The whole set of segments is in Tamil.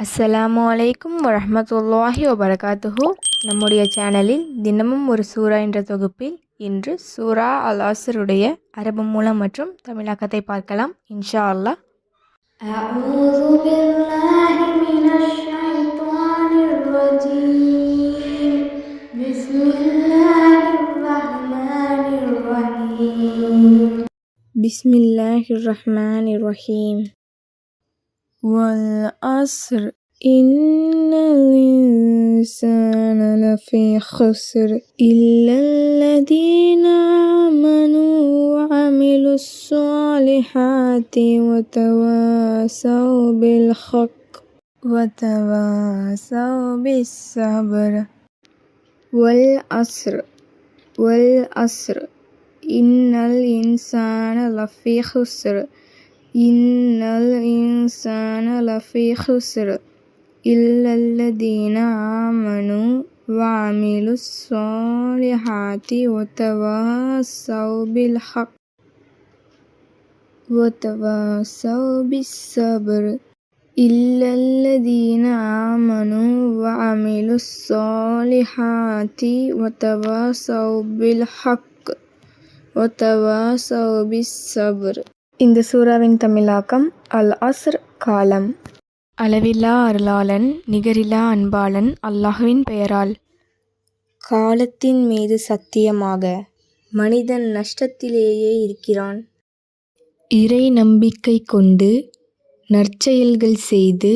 அஸ்ஸலாமு அலைக்கும் வரஹ்மத்துல்லாஹி வபரகாத்துஹு. நம்முடைய சேனலில் தினமும் ஒரு சூரா என்ற தொகுப்பில் இன்று சூரா அல் அஸ்ருடைய அரபு மூலம் மற்றும் தமிழாக்கத்தை பார்க்கலாம் இன்ஷா அல்லாஹ். அஊது பில்லாஹி மினஷ் ஷைத்தானிர் ரஜீம். பிஸ்மில்லாஹிர் ரஹ்மானிர் ரஹீம். பிஸ்மில்லாஹிர் ரஹ்மானிர் ரஹீம். والعصر إن الإنسان لفي خسر إلا الذين آمنوا وعملوا الصالحات وتواصوا بالحق وتواصوا بالصبر. والعصر إن الإنسان لفي خسر إن الإنسان لفي خسر إلا الذين آمنوا وعملوا الصالحات وتواصوا بالحق وتواصوا بالصبر. إلا الذين آمنوا وعملوا الصالحات وتواصوا بالحق وتواصوا بالصبر. இந்த சூறாவின் தமிழாக்கம் அல் அஸ்ர் காலம். அளவில்லா அருளாளன் நிகரில்லா அன்பாளன் அல்லாஹ்வின் பெயரால். காலத்தின் மீது சத்தியமாக, மனிதன் நஷ்டத்திலேயே இருக்கிறான். இறை நம்பிக்கை கொண்டு நற்செயல்கள் செய்து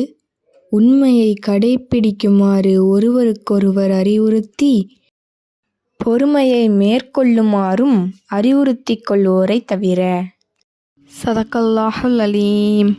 உண்மையை கடைப்பிடிக்குமாறு ஒருவருக்கொருவர் அறிவுறுத்தி பொறுமையை மேற்கொள்ளுமாறும் அறிவுறுத்திக் கொள்வோரை தவிர. சதகல்லாஹுல் அலீம்.